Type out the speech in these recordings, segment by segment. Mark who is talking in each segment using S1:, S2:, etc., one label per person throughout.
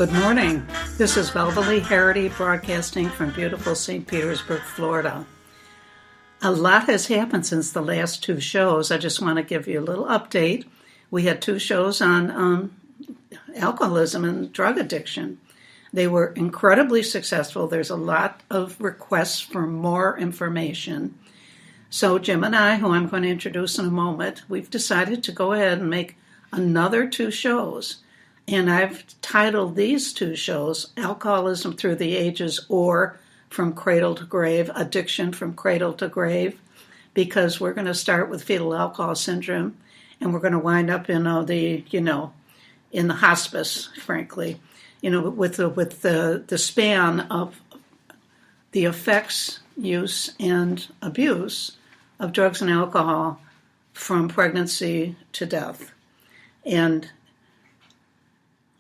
S1: Good morning. This is Velva Lee Heraty broadcasting from beautiful St. Petersburg, Florida. A lot has happened since the last two shows. I just want to give you a little update. We had two shows on alcoholism and drug addiction. They were incredibly successful. There's a lot of requests for more information. So Jim and I, who I'm going to introduce in a moment, we've decided to go ahead and make another two shows. And I've titled these two shows, Alcoholism Through the Ages or From Cradle to Grave, Addiction from Cradle to Grave, because we're going to start with Fetal Alcohol Syndrome, and we're going to wind up in in the hospice, frankly, with the span of the effects, use, and abuse of drugs and alcohol from pregnancy to death. And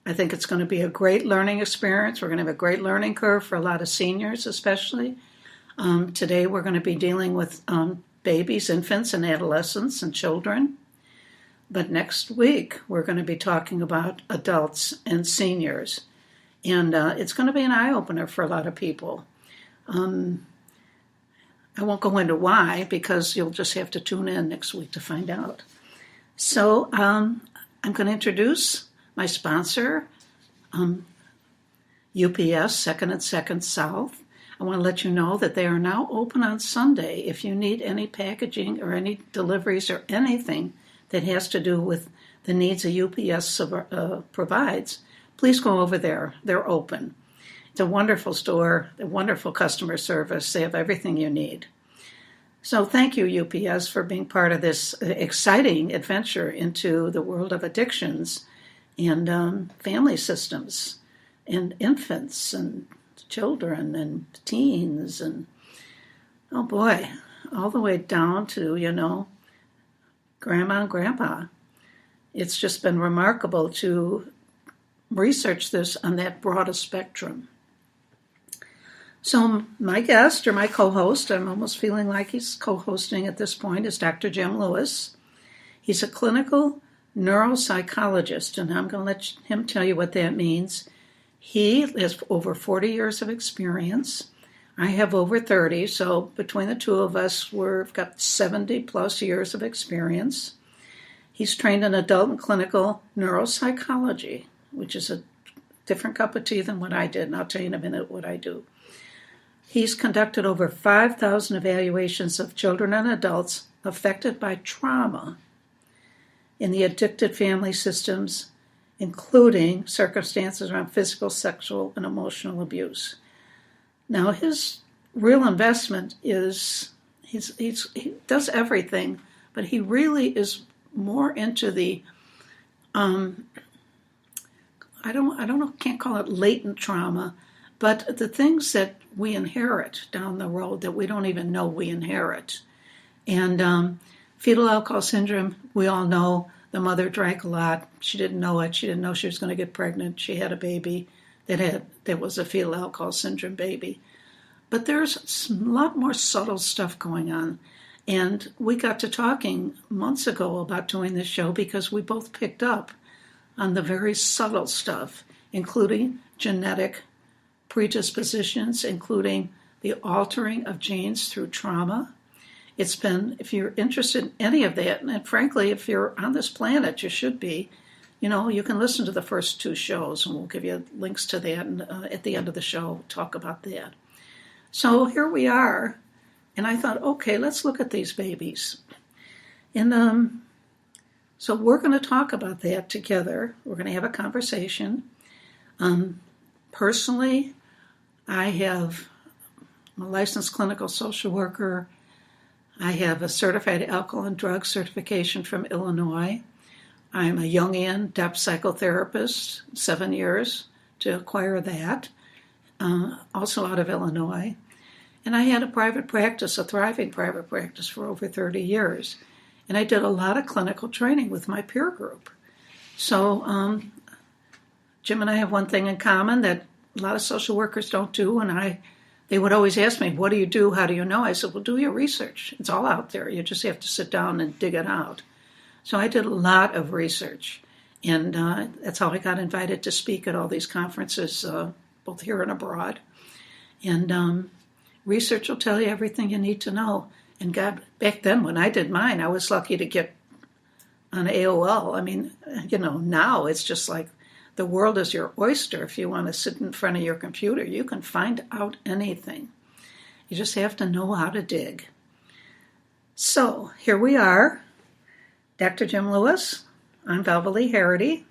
S1: I think it's going to be a great learning experience. We're going to have a great learning curve for a lot of seniors, especially. Today we're going to be dealing with babies, infants, and adolescents and children. But next week we're going to be talking about adults and seniors. And it's going to be an eye-opener for a lot of people. I won't go into why, because you'll just have to tune in next week to find out. So I'm going to introduce my sponsor, UPS, 2nd and 2nd South. I want to let you know that they are now open on Sunday. If you need any packaging or any deliveries or anything that has to do with the needs a UPS provides, please go over there. They're open. It's a wonderful store, a wonderful customer service. They have everything you need. So thank you, UPS, for being part of this exciting adventure into the world of addictions and family systems, and infants, and children, and teens, and, oh boy, all the way down to, grandma and grandpa. It's just been remarkable to research this on that broad a spectrum. So my guest, or my co-host, I'm almost feeling like he's co-hosting at this point, is Dr. Jim Lewis. He's a clinical neuropsychologist, and I'm going to let him tell you what that means. He has over 40 years of experience. I have over 30, so between the two of us, we've got 70 plus years of experience. He's trained in adult and clinical neuropsychology, which is a different cup of tea than what I did, and I'll tell you in a minute what I do. He's conducted over 5,000 evaluations of children and adults affected by trauma in the addicted family systems, including circumstances around physical, sexual, and emotional abuse. Now, his real investment is he does everything, but he really is more into the can't call it latent trauma, but the things that we inherit down the road that we don't even know we inherit. And fetal alcohol syndrome, we all know the mother drank a lot. She didn't know it. She didn't know she was going to get pregnant. She had a baby that was a fetal alcohol syndrome baby. But there's a lot more subtle stuff going on. And we got to talking months ago about doing this show because we both picked up on the very subtle stuff, including genetic predispositions, including the altering of genes through trauma. It's been, if you're interested in any of that, and frankly, if you're on this planet, you should be, you can listen to the first two shows, and we'll give you links to that, and at the end of the show, talk about that. So here we are, and I thought, okay, let's look at these babies. And so we're going to talk about that together. We're going to have a conversation. Personally, I'm a licensed clinical social worker. I have a certified alcohol and drug certification from Illinois. I'm a Jungian depth psychotherapist, 7 years to acquire that, also out of Illinois. And I had a private practice, a thriving private practice for over 30 years. And I did a lot of clinical training with my peer group. So Jim and I have one thing in common that a lot of social workers don't do, and they would always ask me, what do you do? How do you know? I said, well, do your research. It's all out there. You just have to sit down and dig it out. So I did a lot of research. And that's how I got invited to speak at all these conferences, both here and abroad. And research will tell you everything you need to know. And God, back then when I did mine, I was lucky to get on AOL. I mean, now it's just like the world is your oyster. If you want to sit in front of your computer, you can find out anything. You just have to know how to dig. So here we are, Dr. Jim Lewis. I'm Velva Lee Heraty,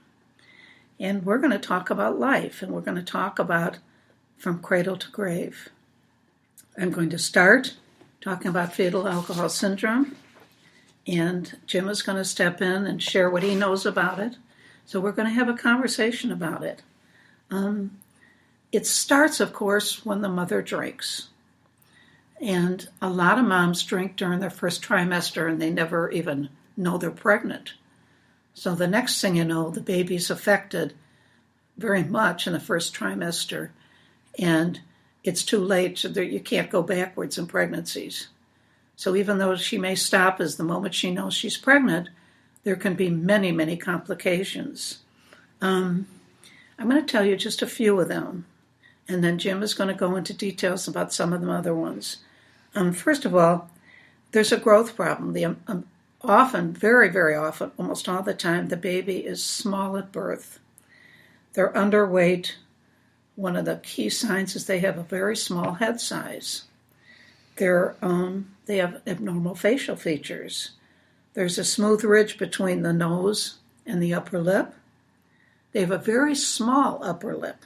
S1: and we're going to talk about life, and we're going to talk about from cradle to grave. I'm going to start talking about fetal alcohol syndrome, and Jim is going to step in and share what he knows about it. So we're going to have a conversation about it. It starts, of course, when the mother drinks. And a lot of moms drink during their first trimester, and they never even know they're pregnant. So the next thing you know, the baby's affected very much in the first trimester, and it's too late, so you can't go backwards in pregnancies. So even though she may stop as the moment she knows she's pregnant, there can be many, many complications. I'm going to tell you just a few of them, and then Jim is going to go into details about some of the other ones. First of all, there's a growth problem. Often, very, very often, almost all the time, the baby is small at birth. They're underweight. One of the key signs is they have a very small head size. They have abnormal facial features. There's a smooth ridge between the nose and the upper lip. They have a very small upper lip.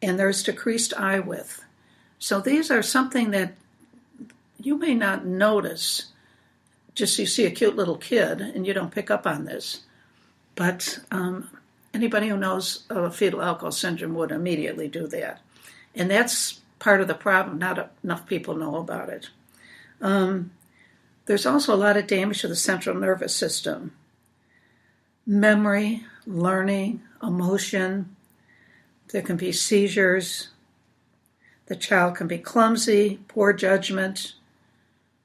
S1: And there's decreased eye width. So these are something that you may not notice. Just you see a cute little kid and you don't pick up on this. But anybody who knows fetal alcohol syndrome would immediately do that. And that's part of the problem. Not enough people know about it. There's also a lot of damage to the central nervous system. Memory, learning, emotion. There can be seizures. The child can be clumsy, poor judgment,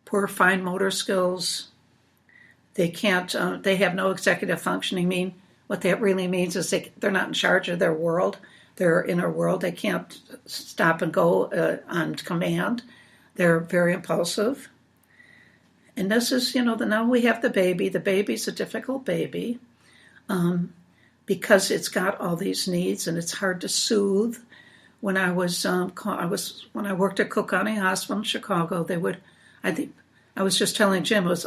S1: poor fine motor skills. They have no executive functioning. What that really means is they're not in charge of their world, their inner world. They can't stop and go on command. They're very impulsive. And this is, now we have the baby. The baby's a difficult baby because it's got all these needs and it's hard to soothe. When I worked at Cook County Hospital in Chicago, I was just telling Jim, it was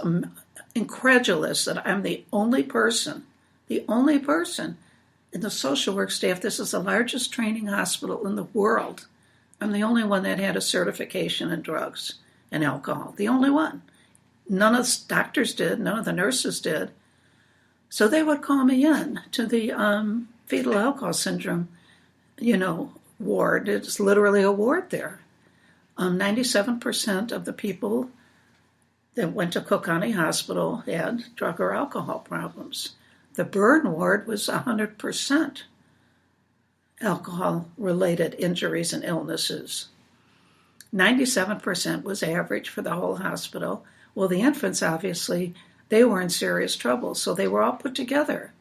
S1: incredulous that I'm the only person in the social work staff. This is the largest training hospital in the world. I'm the only one that had a certification in drugs and alcohol. The only one. None of the doctors did. None of the nurses did. So they would call me in to the fetal alcohol syndrome, ward. It's literally a ward there. 97% of the people that went to Cook County Hospital had drug or alcohol problems. The burn ward was 100% alcohol-related injuries and illnesses. 97% was average for the whole hospital. Well, the infants, obviously, they were in serious trouble, so they were all put together.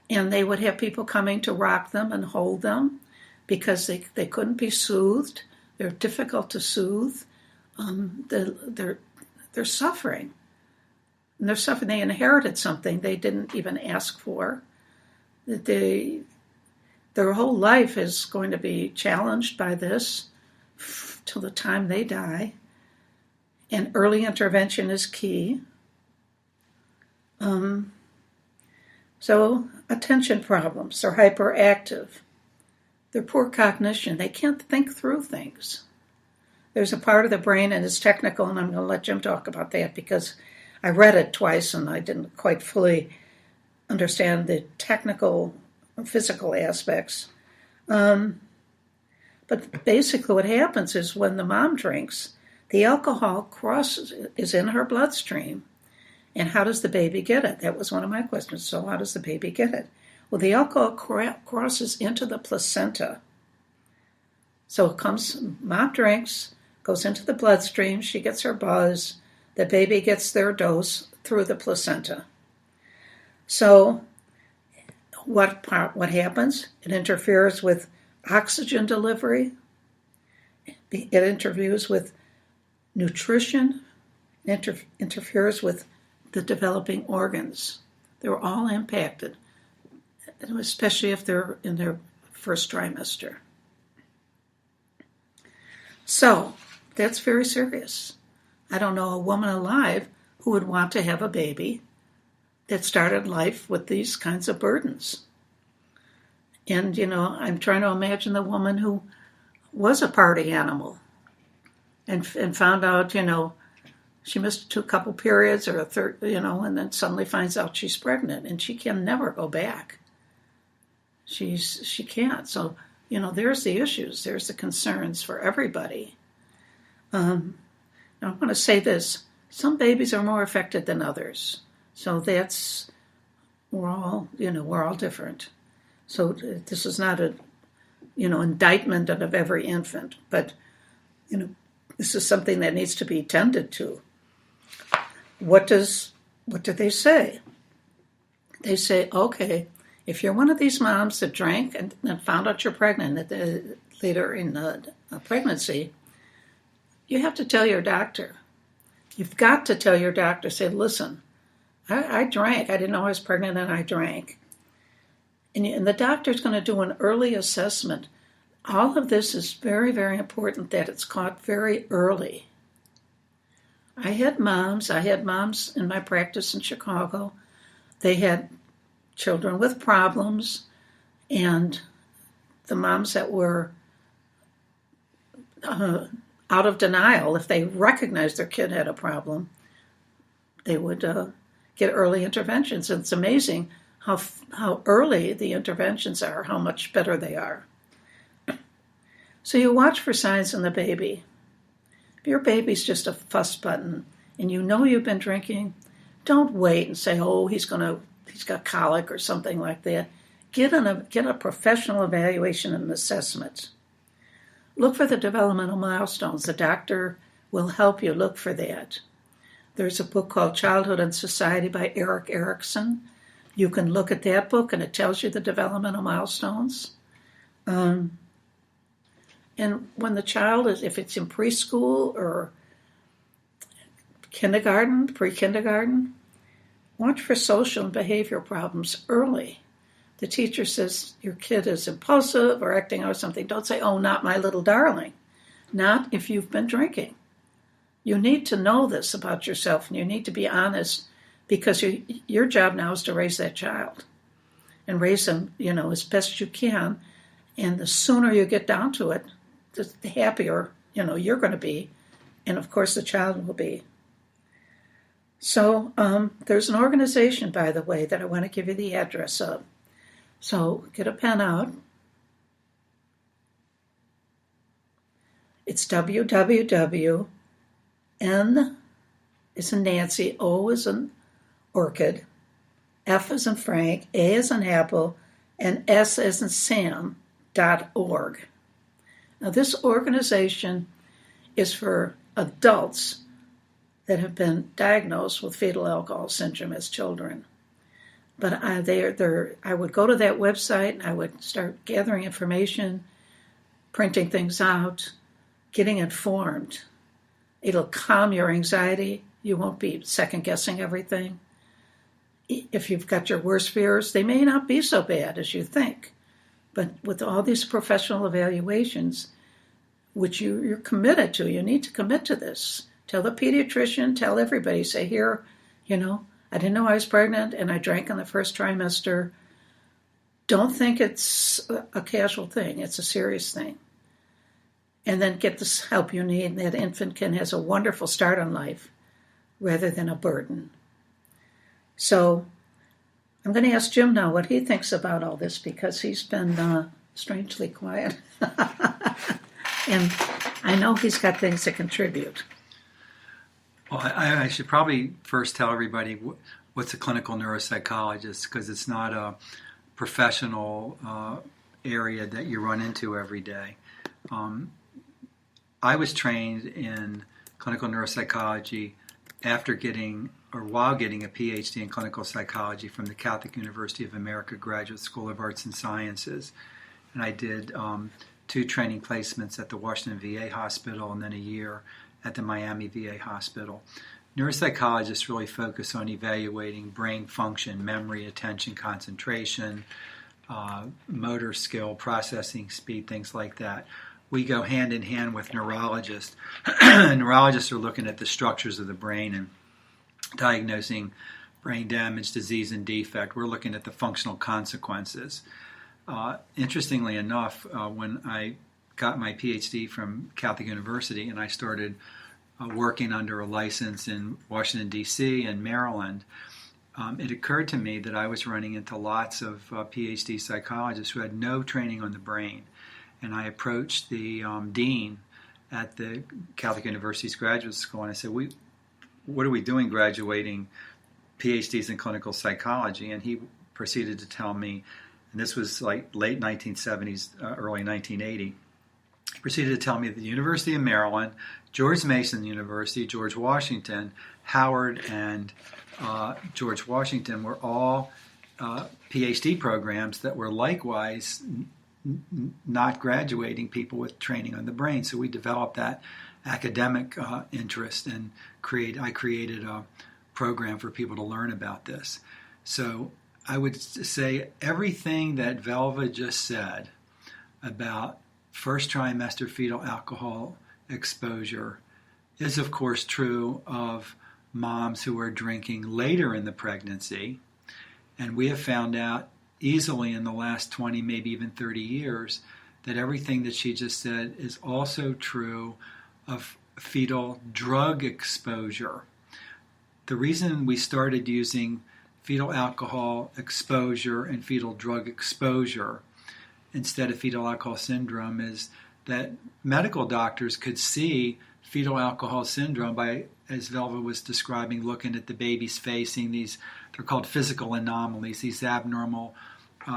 S1: And they would have people coming to rock them and hold them because they couldn't be soothed. They're difficult to soothe. They're suffering. And they're suffering. They inherited something they didn't even ask for. Their whole life is going to be challenged by this till the time they die. And early intervention is key. So attention problems. They're hyperactive. They're poor cognition. They can't think through things. There's a part of the brain, and it's technical, and I'm going to let Jim talk about that because I read it twice and I didn't quite fully understand the technical, physical aspects. But basically what happens is when the mom drinks, the alcohol is in her bloodstream. And how does the baby get it? That was one of my questions. So how does the baby get it? Well, the alcohol crosses into the placenta. So it comes, mom drinks, goes into the bloodstream, she gets her buzz, the baby gets their dose through the placenta. So what happens? It interferes with oxygen delivery. It interferes with nutrition. It interferes with the developing organs. They're all impacted, especially if they're in their first trimester. So that's very serious. I don't know a woman alive who would want to have a baby that started life with these kinds of burdens. And, I'm trying to imagine the woman who was a party animal and found out, she missed a couple periods or a third, and then suddenly finds out she's pregnant and she can never go back. She can't. So, there's the issues. There's the concerns for everybody. Now, I want to say this. Some babies are more affected than others. So we're all different. So this is not a, indictment of every infant, but, this is something that needs to be tended to. What do they say? They say, okay, if you're one of these moms that drank and found out you're pregnant later in the pregnancy, you have to tell your doctor. You've got to tell your doctor, say, listen, I drank. I didn't know I was pregnant and I drank. And the doctor's going to do an early assessment. All of this is very, very important that it's caught very early. I had moms in my practice in Chicago. They had children with problems, and the moms that were out of denial, if they recognized their kid had a problem, they would get early interventions. And it's amazing how early the interventions are, how much better they are. So you watch for signs in the baby. If your baby's just a fuss button and you've been drinking, don't wait and say, oh, he's got colic or something like that. Get a professional evaluation and assessment. Look for the developmental milestones. The doctor will help you look for that. There's a book called Childhood and Society by Erik Erikson. You can look at that book and it tells you the developmental milestones. And when the child if it's in preschool or kindergarten, pre-kindergarten, watch for social and behavior problems early. The teacher says your kid is impulsive or acting out something. Don't say, oh, not my little darling. Not if you've been drinking. You need to know this about yourself and you need to be honest because your job now is to raise that child and raise them, as best you can. And the sooner you get down to it, the happier, you're going to be. And of course the child will be. So there's an organization, by the way, that I want to give you the address of. So get a pen out. It's www.N as in Nancy, O as in orchid, F as in Frank, A as in apple, and S as in Sam.org. Now this organization is for adults that have been diagnosed with fetal alcohol syndrome as children. But I would go to that website and I would start gathering information, printing things out, getting informed. It'll calm your anxiety. You won't be second-guessing everything. If you've got your worst fears, they may not be so bad as you think. But with all these professional evaluations, which you're committed to, you need to commit to this. Tell the pediatrician, tell everybody, say, here, I didn't know I was pregnant and I drank in the first trimester. Don't think it's a casual thing. It's a serious thing. And then get the help you need. And that infant has a wonderful start on life rather than a burden. So I'm going to ask Jim now what he thinks about all this because he's been strangely quiet. And I know he's got things to contribute.
S2: Well, I should probably first tell everybody what's a clinical neuropsychologist because it's not a professional area that you run into every day. I was trained in clinical neuropsychology after getting or while getting a PhD in clinical psychology from the Catholic University of America Graduate School of Arts and Sciences. And I did 2 training placements at the Washington VA Hospital and then a year at the Miami VA Hospital. Neuropsychologists really focus on evaluating brain function, memory, attention, concentration, motor skill, processing speed, things like that. We go hand in hand with neurologists. Neurologists are looking at the structures of the brain and diagnosing brain damage, disease, and defect. We're looking at the functional consequences. Interestingly enough, when I got my PhD from Catholic University and I started working under a license in Washington, D.C. and Maryland, it occurred to me that I was running into lots of PhD psychologists who had no training on the brain. And I approached the dean at the Catholic University's graduate school and I said, what are we doing graduating PhDs in clinical psychology? And he proceeded to tell me, and this was like late 1970s, early 1980, he proceeded to tell me that the University of Maryland, George Mason University, George Washington, Howard, and George Washington were all PhD programs that were likewise not graduating people with training on the brain. So we developed that academic interest and I created a program for people to learn about this. So I would say everything that Velva just said about first trimester fetal alcohol exposure is of course true of moms who are drinking later in the pregnancy. And we have found out easily in the last 20, maybe even 30 years, that everything that she just said is also true of fetal drug exposure. The reason we started using fetal alcohol exposure and fetal drug exposure instead of fetal alcohol syndrome is that medical doctors could see fetal alcohol syndrome by, as Velva was describing, looking at the baby's face, seeing these, they're called physical anomalies, these abnormal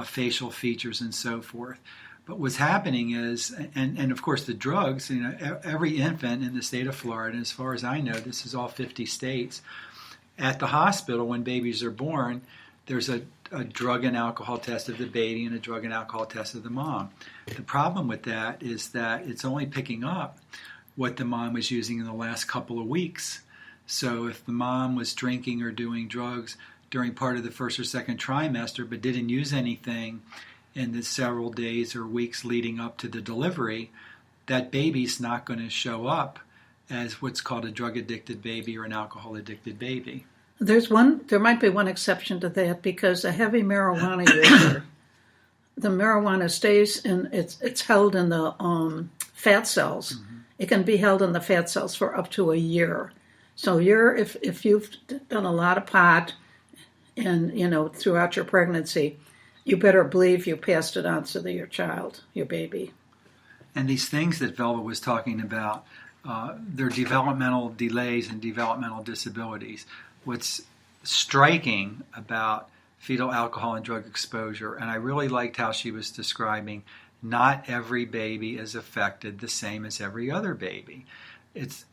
S2: facial features and so forth. But what's happening is, and of course the drugs, every infant in the state of Florida, as far as I know, this is all 50 states, at the hospital when babies are born, there's a drug and alcohol test of the baby and a drug and alcohol test of the mom. The problem with that is that it's only picking up what the mom was using in the last couple of weeks. So if the mom was drinking or doing drugs during part of the first or second trimester but didn't use anything in the several days or weeks leading up to the delivery, that baby's not going to show up as what's called a drug-addicted baby or an alcohol-addicted baby.
S1: There might be one exception to that because a heavy marijuana user, the marijuana stays in, it's held in the fat cells. Mm-hmm. It can be held in the fat cells for up to a year. So if you've done a lot of pot and, throughout your pregnancy, you better believe you passed it on to your child, your baby.
S2: And these things that Velva was talking about, they're developmental delays and developmental disabilities. What's striking about fetal alcohol and drug exposure, and I really liked how she was describing, not every baby is affected the same as every other baby. It's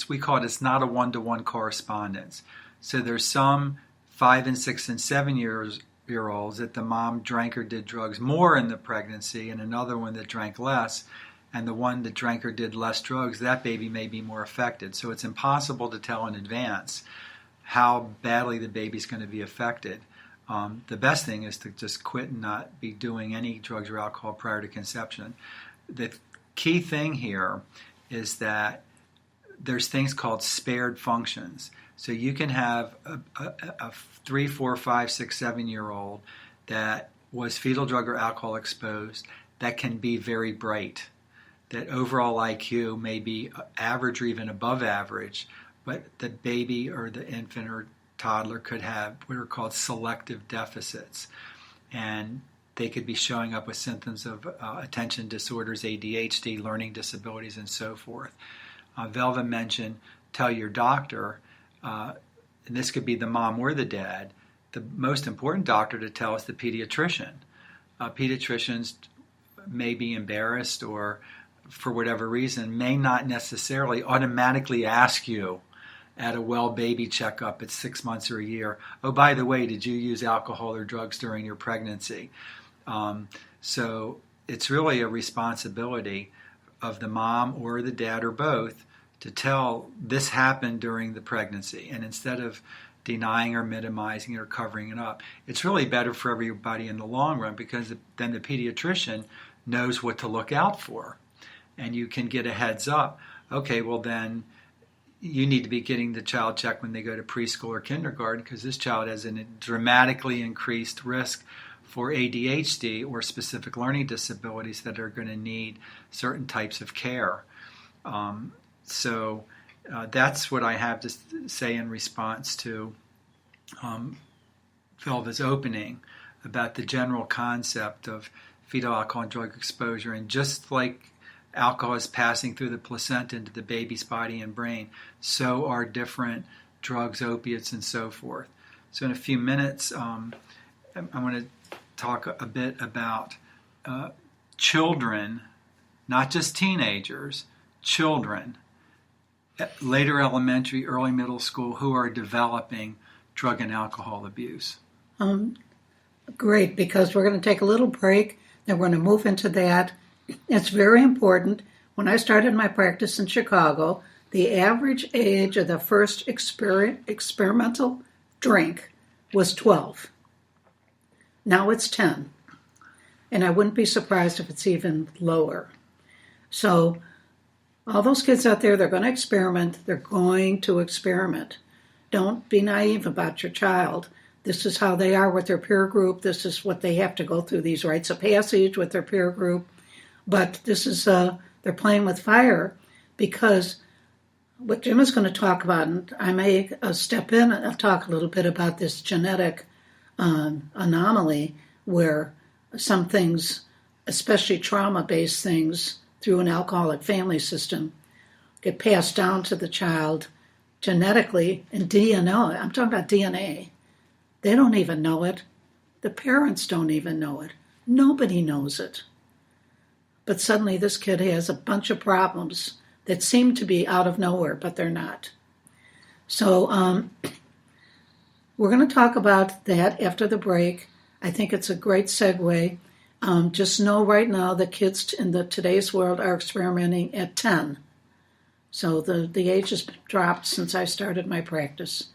S2: we call it's not a one-to-one correspondence. So there's some 5 and 6 and 7 year olds that the mom drank or did drugs more in the pregnancy, and another one that drank less, and the one that drank or did less drugs, that baby may be more affected. So it's impossible to tell in advance how badly the baby's going to be affected. The best thing is to just quit and not be doing any drugs or alcohol prior to conception. The key thing here is that there's things called spared functions. So you can have a 3, 4, 5, 6, 7-year-old that was fetal drug or alcohol exposed that can be very bright, that overall IQ may be average or even above average, but the baby or the infant or toddler could have what are called selective deficits. And they could be showing up with symptoms of attention disorders, ADHD, learning disabilities, and so forth. Velva mentioned tell your doctor, and this could be the mom or the dad. The most important doctor to tell is the pediatrician. Pediatricians may be embarrassed or for whatever reason may not necessarily automatically ask you at a well baby checkup at 6 months or a year, oh, by the way, did you use alcohol or drugs during your pregnancy? So it's really a responsibility of the mom or the dad or both to tell this happened during the pregnancy. And instead of denying or minimizing it or covering it up, it's really better for everybody in the long run, because then the pediatrician knows what to look out for. And you can get a heads up. Okay, well then you need to be getting the child checked when they go to preschool or kindergarten, because this child has a dramatically increased risk for ADHD or specific learning disabilities that are going to need certain types of care. So that's what I have to say in response to Velva's opening about the general concept of fetal alcohol and drug exposure. And just like alcohol is passing through the placenta into the baby's body and brain, so are different drugs, opiates, and so forth. So in a few minutes, I want to talk a bit about children, not just teenagers, children, later elementary, early middle school, who are developing drug and alcohol abuse.
S1: Great, because we're going to take a little break, then we're going to move into that. It's very important. When I started my practice in Chicago, the average age of the first experimental drink was 12. Now it's 10. And I wouldn't be surprised if it's even lower. So all those kids out there, they're going to experiment. They're going to experiment. Don't be naive about your child. This is how they are with their peer group. This is what they have to go through, these rites of passage with their peer group. But this is, they're playing with fire, because what Jim is going to talk about, and I may step in and talk a little bit about this genetic anomaly where some things, especially trauma-based things through an alcoholic family system, get passed down to the child genetically and DNA. I'm talking about DNA. They don't even know it. The parents don't even know it. Nobody knows it. But suddenly this kid has a bunch of problems that seem to be out of nowhere, but they're not. So we're going to talk about that after the break. I think it's a great segue. Just know right now that kids in today's world are experimenting at 10. So the age has dropped since I started my practice.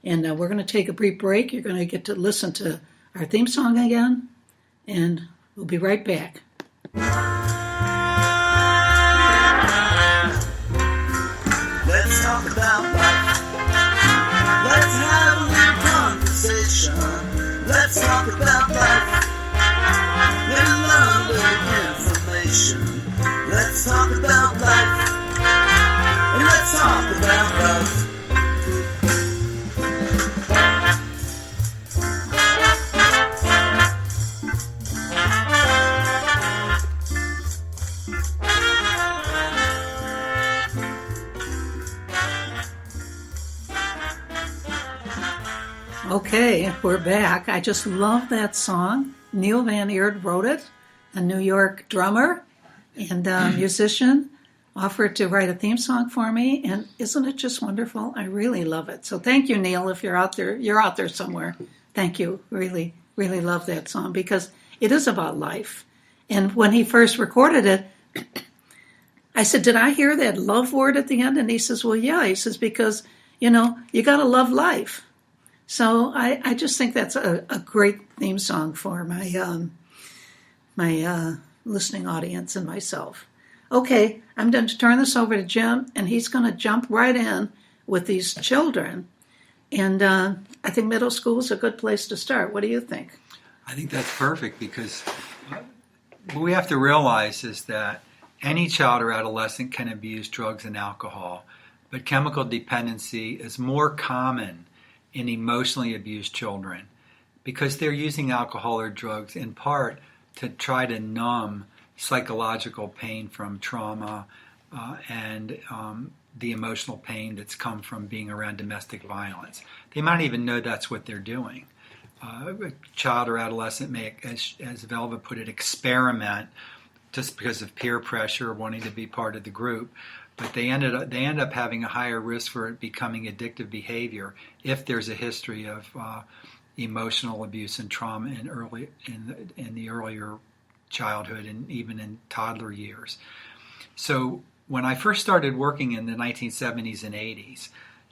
S1: And we're going to take a brief break. You're going to get to listen to our theme song again, and we'll be right back.
S3: Let's talk about life. Let's have a little conversation. Let's talk about life. Little love, little information. Let's talk about life. And let's talk about love.
S1: Okay, we're back. I just love that song. Neil Van Eerd wrote it, a New York drummer and musician, offered to write a theme song for me, and isn't it just wonderful? I really love it. So thank you, Neil, if you're out there somewhere. Thank you. Really, really love that song, because it is about life. And when he first recorded it, I said, did I hear that love word at the end? And he says, well, yeah. He says, because, you got to love life. So I just think that's a great theme song for my listening audience and myself. Okay, I'm going to turn this over to Jim, and he's going to jump right in with these children. And I think middle school is a good place to start. What do you think?
S2: I think that's perfect, because what we have to realize is that any child or adolescent can abuse drugs and alcohol, but chemical dependency is more common in emotionally abused children, because they're using alcohol or drugs in part to try to numb psychological pain from trauma and the emotional pain that's come from being around domestic violence. They might even know that's what they're doing. A child or adolescent may, as Velva put it, experiment just because of peer pressure, wanting to be part of the group. but they end up having a higher risk for it becoming addictive behavior if there's a history of emotional abuse and trauma in the earlier childhood and even in toddler years. So when I first started working in the 1970s and 80s,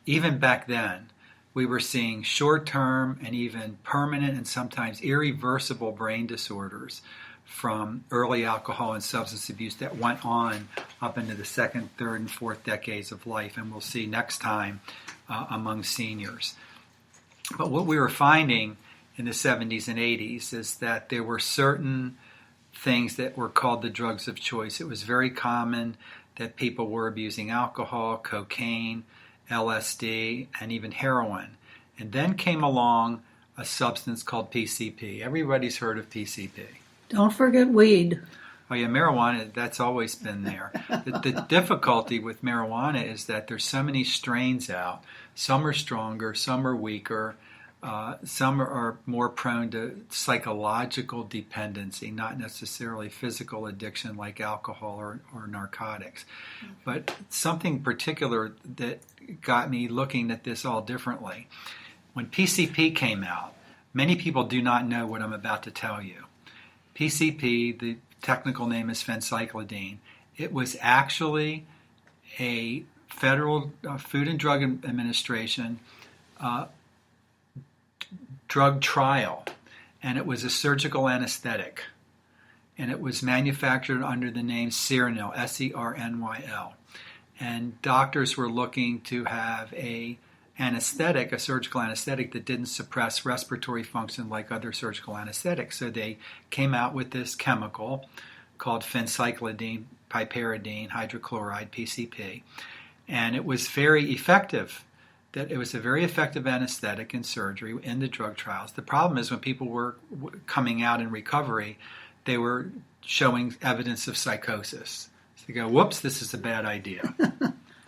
S2: even back then, we were seeing short-term and even permanent and sometimes irreversible brain disorders from early alcohol and substance abuse that went on up into the second, third, and fourth decades of life, and we'll see next time among seniors. But what we were finding in the 70s and 80s is that there were certain things that were called the drugs of choice. It was very common that people were abusing alcohol, cocaine, LSD, and even heroin. And then came along a substance called PCP. Everybody's heard of PCP.
S1: Don't forget weed.
S2: Oh yeah, marijuana, that's always been there. The difficulty with marijuana is that there's so many strains out. Some are stronger, some are weaker. Some are more prone to psychological dependency, not necessarily physical addiction like alcohol or narcotics. But something particular that got me looking at this all differently. When PCP came out, many people do not know what I'm about to tell you. PCP, the technical name is phencyclidine. It was actually a federal Food and Drug Administration drug trial, and it was a surgical anesthetic, and it was manufactured under the name Sernyl, S-E-R-N-Y-L, and doctors were looking to have a surgical anesthetic that didn't suppress respiratory function like other surgical anesthetics. So they came out with this chemical called phencyclidine, piperidine, hydrochloride, PCP, and it was very effective. That it was a very effective anesthetic in surgery in the drug trials. The problem is when people were coming out in recovery, they were showing evidence of psychosis. So they go, whoops, this is a bad idea.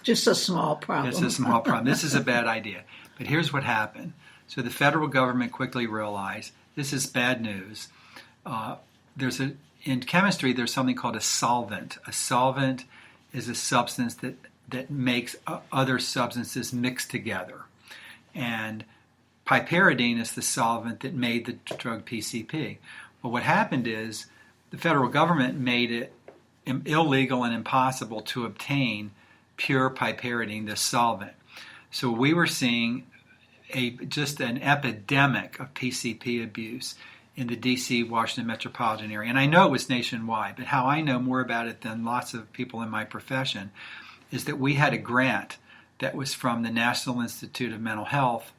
S1: Just a small problem.
S2: It's a small problem. This is a bad idea. But here's what happened. So the federal government quickly realized this is bad news. In chemistry, there's something called a solvent. A solvent is a substance that makes other substances mix together. And piperidine is the solvent that made the drug PCP. Well, what happened is the federal government made it illegal and impossible to obtain pure piperidine, the solvent. So we were seeing just an epidemic of PCP abuse in the D.C., Washington metropolitan area. And I know it was nationwide, but how I know more about it than lots of people in my profession is that we had a grant that was from the National Institute of Mental Health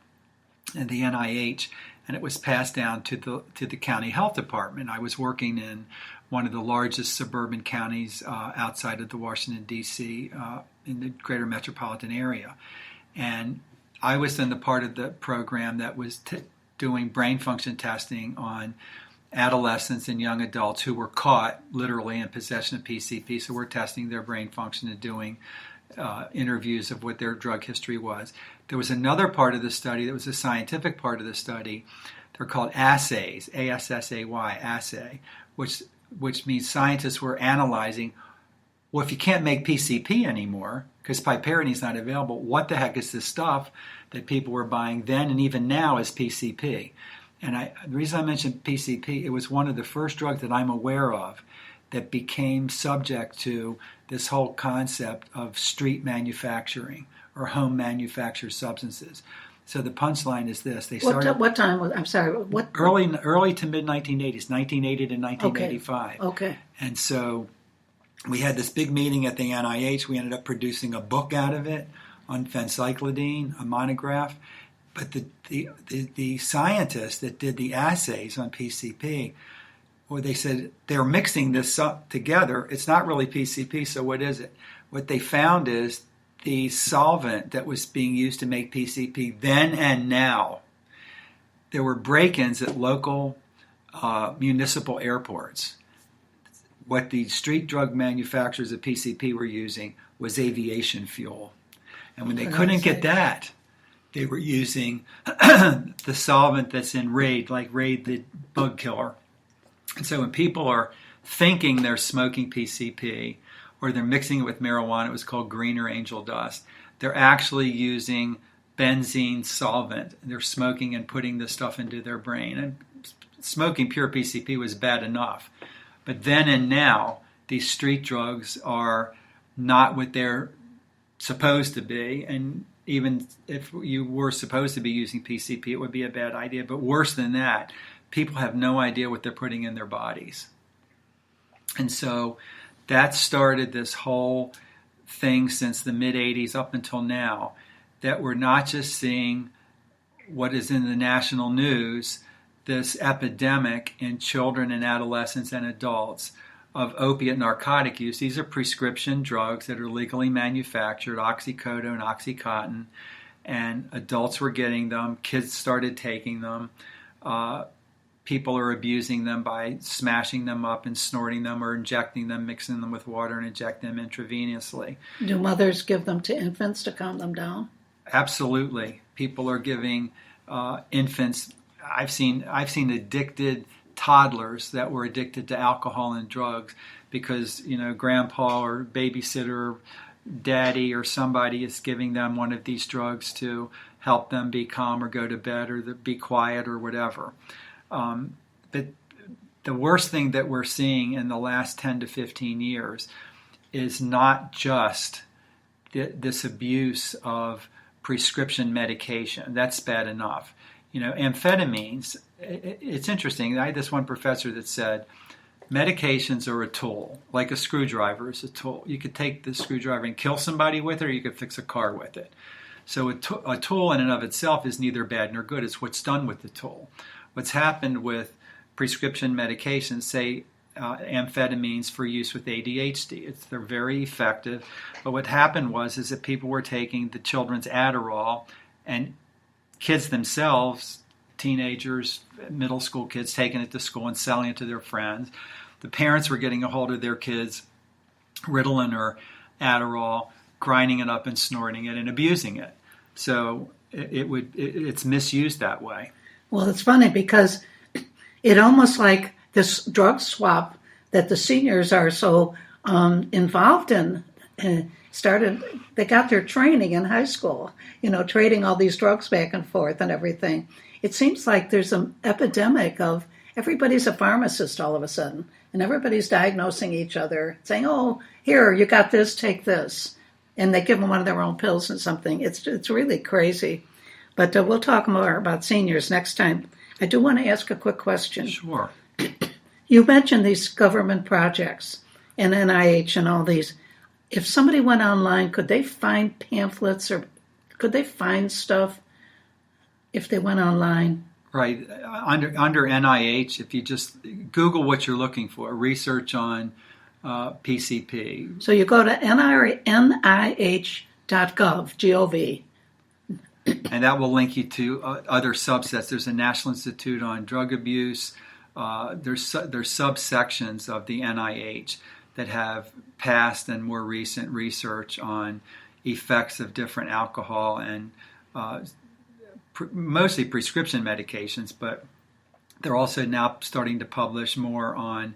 S2: and the NIH, and it was passed down to the county health department. I was working in one of the largest suburban counties outside of the Washington, D.C., in the greater metropolitan area. And I was in the part of the program that was doing brain function testing on adolescents and young adults who were caught literally in possession of PCP. So we're testing their brain function and doing interviews of what their drug history was. There was another part of the study that was a scientific part of the study. They're called assays, A-S-S-A-Y, assay, which means scientists were analyzing, well, if you can't make PCP anymore, because piperidine is not available, what the heck is this stuff that people were buying then and even now is PCP? And the reason I mentioned PCP, it was one of the first drugs that I'm aware of that became subject to this whole concept of street manufacturing or home manufactured substances. So the punchline is this: they started.
S1: What time was? I'm sorry. What?
S2: Early to mid 1980s, 1980 to 1985.
S1: Okay.
S2: And so we had this big meeting at the NIH. We ended up producing a book out of it on phencyclidine, a monograph. But the scientists that did the assays on PCP, well, they said they're mixing this up together. It's not really PCP, so what is it? What they found is the solvent that was being used to make PCP then and now. There were break-ins at local municipal airports. What the street drug manufacturers of PCP were using was aviation fuel. And when they couldn't get that, they were using the solvent that's in Raid, like Raid the bug killer. And so when people are thinking they're smoking PCP or they're mixing it with marijuana. It was called green or angel dust. They're actually using benzene solvent. They're smoking and putting this stuff into their brain. And smoking pure PCP was bad enough. But then and now, these street drugs are not what they're supposed to be. And even if you were supposed to be using PCP, it would be a bad idea. But worse than that, people have no idea what they're putting in their bodies. And so that started this whole thing since the mid-'80s up until now, that we're not just seeing what is in the national news, this epidemic in children and adolescents and adults of opiate narcotic use. These are prescription drugs that are legally manufactured, oxycodone, Oxycontin, and adults were getting them. Kids started taking them. People are abusing them by smashing them up and snorting them or injecting them, mixing them with water and inject them intravenously.
S1: Do mothers give them to infants to calm them down?
S2: Absolutely. People are giving infants. I've seen addicted toddlers that were addicted to alcohol and drugs because, grandpa or babysitter or daddy or somebody is giving them one of these drugs to help them be calm or go to bed or be quiet or whatever. But the worst thing that we're seeing in the last 10 to 15 years is not just this abuse of prescription medication. That's bad enough. Amphetamines, it's interesting. I had this one professor that said, medications are a tool, like a screwdriver is a tool. You could take the screwdriver and kill somebody with it, or you could fix a car with it. So a tool in and of itself is neither bad nor good. It's what's done with the tool. What's happened with prescription medications, say amphetamines for use with ADHD, they're very effective. But what happened is that people were taking the children's Adderall, and kids themselves, teenagers, middle school kids, taking it to school and selling it to their friends. The parents were getting a hold of their kids' Ritalin or Adderall, grinding it up and snorting it and abusing it. So it's misused that way.
S1: Well, it's funny because it almost like this drug swap that the seniors are so involved in they got their training in high school, trading all these drugs back and forth and everything. It seems like there's an epidemic of everybody's a pharmacist all of a sudden, and everybody's diagnosing each other, saying, oh, here, you got this, take this. And they give them one of their own pills and something. It's really crazy. But we'll talk more about seniors next time. I do want to ask a quick question.
S2: Sure.
S1: You mentioned these government projects and NIH and all these. If somebody went online, could they find pamphlets or could they find stuff if they went online?
S2: Right. Under NIH, if you just Google what you're looking for, research on PCP.
S1: So you go to nih.gov, G-O-V.
S2: And that will link you to other subsets. There's a National Institute on Drug Abuse. There's subsections of the NIH that have past and more recent research on effects of different alcohol and mostly prescription medications, but they're also now starting to publish more on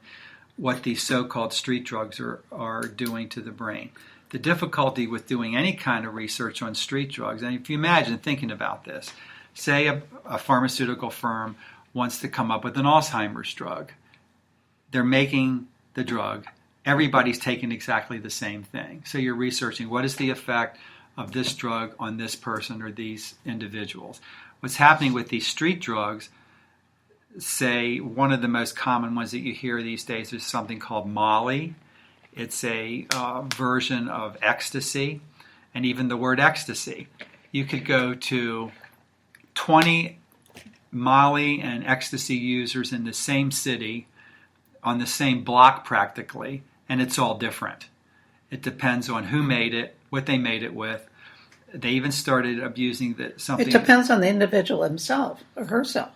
S2: what these so-called street drugs are doing to the brain. The difficulty with doing any kind of research on street drugs, and if you imagine thinking about this, say a pharmaceutical firm wants to come up with an Alzheimer's drug. They're making the drug. Everybody's taking exactly the same thing. So you're researching what is the effect of this drug on this person or these individuals. What's happening with these street drugs, say one of the most common ones that you hear these days is something called Molly. It's a version of ecstasy, and even the word ecstasy. You could go to 20 Molly and ecstasy users in the same city, on the same block practically, and it's all different. It depends on who made it, what they made it with. They even started abusing something.
S1: It depends on the individual himself or herself.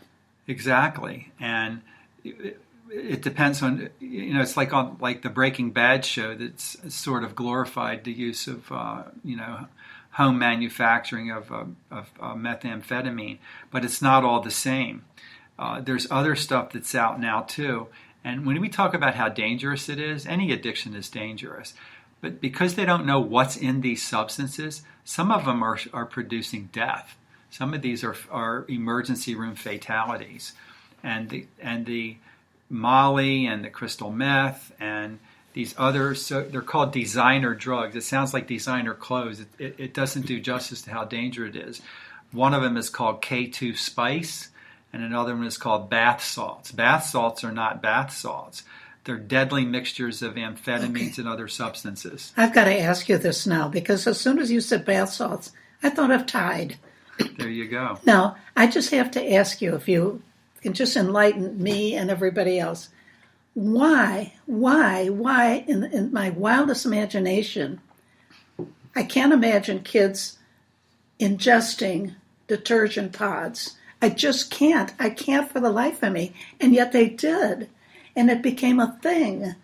S2: Exactly, and it depends on, it's like on the Breaking Bad show that's sort of glorified the use of home manufacturing of methamphetamine, but it's not all the same. There's other stuff that's out now too, and when we talk about how dangerous it is, any addiction is dangerous, But because they don't know what's in these substances, some of them are producing death. Some of these are emergency room fatalities. And the Molly and the crystal meth and these others, so they're called designer drugs. It sounds like designer clothes. It doesn't do justice to how dangerous it is. One of them is called K2 Spice, and another one is called bath salts. Bath salts are not bath salts. They're deadly mixtures of amphetamines and other substances.
S1: I've got to ask you this now, because as soon as you said bath salts, I thought of Tide.
S2: There you go.
S1: Now, I just have to ask you, if you can just enlighten me and everybody else, why, in my wildest imagination, I can't imagine kids ingesting detergent pods. I just can't. I can't for the life of me. And yet they did. And it became a thing.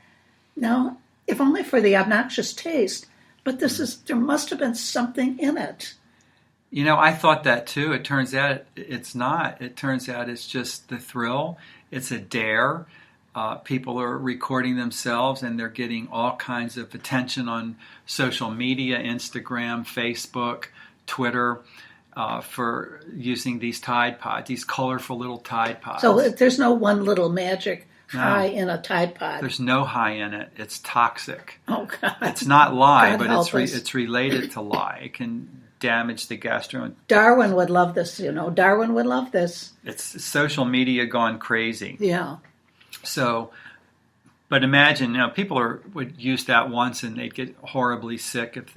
S1: Now, if only for the obnoxious taste, but there must have been something in it.
S2: You know, I thought that too. It turns out it's not. It turns out it's just the thrill. It's a dare. People are recording themselves and they're getting all kinds of attention on social media, Instagram, Facebook, Twitter, for using these Tide Pods, these colorful little Tide Pods.
S1: So there's no one little magic high in a Tide Pod.
S2: There's no high in it. It's toxic.
S1: Oh, God.
S2: It's not lye,
S1: God
S2: but it's related to lye. It can damage the gastro.
S1: Darwin would love this, Darwin would love this.
S2: It's social media gone crazy.
S1: Yeah.
S2: So, but imagine, people would use that once and they'd get horribly sick if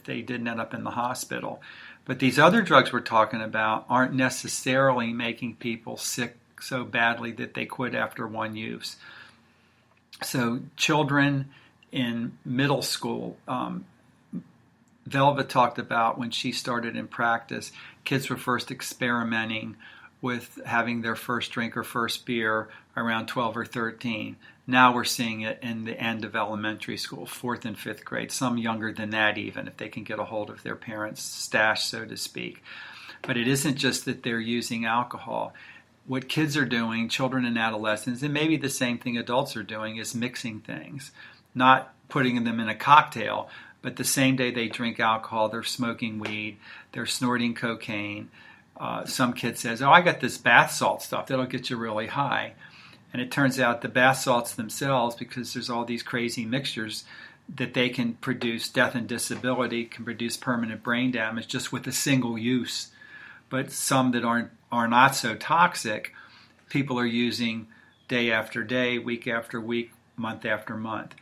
S2: they didn't end up in the hospital. But these other drugs we're talking about aren't necessarily making people sick so badly that they quit after one use. So children in middle school, Velva talked about when she started in practice, kids were first experimenting with having their first drink or first beer around 12 or 13. Now we're seeing it in the end of elementary school, 4th and 5th grade, some younger than that even, if they can get a hold of their parents' stash, so to speak. But it isn't just that they're using alcohol. What kids are doing, children and adolescents, and maybe the same thing adults are doing, is mixing things. Not putting them in a cocktail, but the same day they drink alcohol, they're smoking weed, they're snorting cocaine. Some kid says, I got this bath salt stuff, that'll get you really high. And it turns out the bath salts themselves, because there's all these crazy mixtures, that they can produce death and disability, can produce permanent brain damage just with a single use. But some that are not so toxic, people are using day after day, week after week, month after month.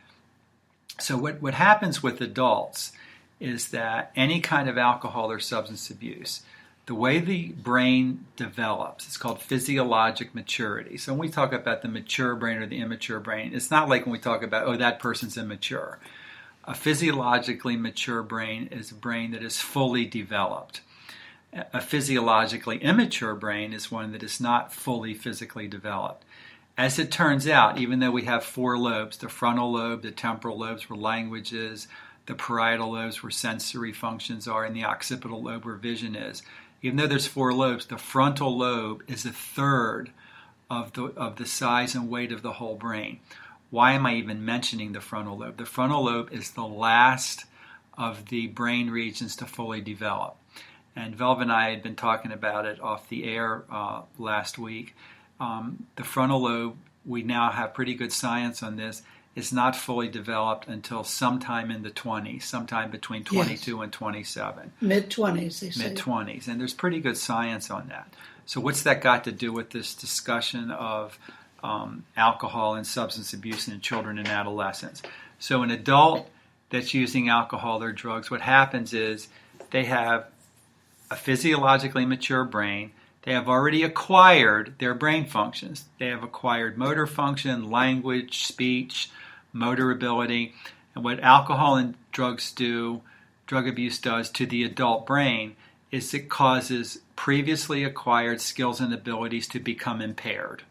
S2: So what happens with adults is that any kind of alcohol or substance abuse, the way the brain develops, it's called physiologic maturity. So when we talk about the mature brain or the immature brain, it's not like when we talk about, that person's immature. A physiologically mature brain is a brain that is fully developed. A physiologically immature brain is one that is not fully physically developed. As it turns out, even though we have 4 lobes, the frontal lobe, the temporal lobes where language is, the parietal lobes where sensory functions are, and the occipital lobe where vision is, even though there's 4 lobes, the frontal lobe is 1/3 of the size and weight of the whole brain. Why am I even mentioning the frontal lobe? The frontal lobe is the last of the brain regions to fully develop. And Velva and I had been talking about it off the air last week. The frontal lobe, we now have pretty good science on this, is not fully developed until sometime in the 20s, sometime between 22 and 27.
S1: Mid-20s, they say.
S2: Mid-20s, and there's pretty good science on that. So what's that got to do with this discussion of alcohol and substance abuse in children and adolescents? So an adult that's using alcohol or drugs, what happens is they have a physiologically mature brain. They have already acquired their brain functions. They have acquired motor function, language, speech, motor ability. And what alcohol and drugs do, drug abuse does to the adult brain, is it causes previously acquired skills and abilities to become impaired.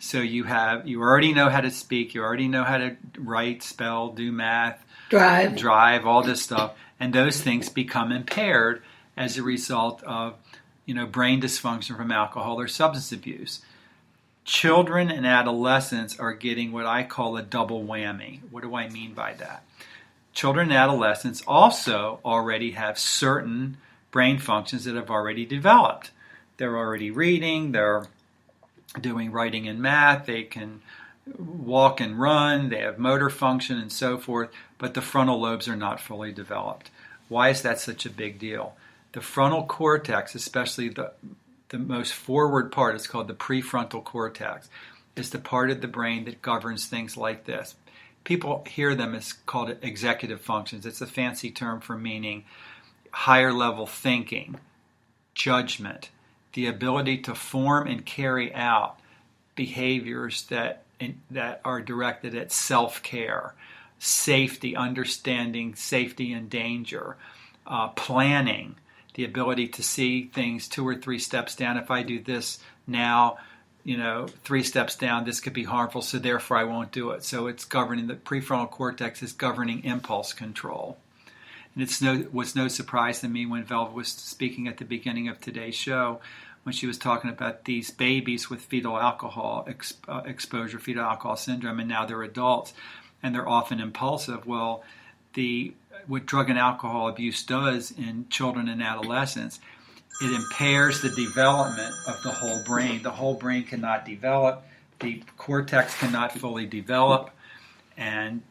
S2: So you already know how to speak, you already know how to write, spell, do math, drive, all this stuff, and those things become impaired as a result of brain dysfunction from alcohol or substance abuse. Children and adolescents are getting what I call a double whammy. What do I mean by that? children and adolescents also already have certain brain functions that have already developed. They're already reading, they're doing writing and math, they can walk and run, they have motor function and so forth, but the frontal lobes are not fully developed. Why is that such a big deal? The frontal cortex, especially the most forward part, is called the prefrontal cortex, is the part of the brain that governs things like this. People hear them as called executive functions. It's a fancy term for meaning higher level thinking, judgment, the ability to form and carry out behaviors that are directed at self-care, safety, understanding safety and danger, planning, the ability to see things 2 or 3 steps down. If I do this now, 3 steps down, this could be harmful, so therefore I won't do it. So it's governing, the prefrontal cortex is governing impulse control. And it was no surprise to me when Velva was speaking at the beginning of today's show, when she was talking about these babies with fetal alcohol exposure, fetal alcohol syndrome, and now they're adults, and they're often impulsive. Well, what drug and alcohol abuse does in children and adolescents, it impairs the development of the whole brain. The whole brain cannot develop. The cortex cannot fully develop, and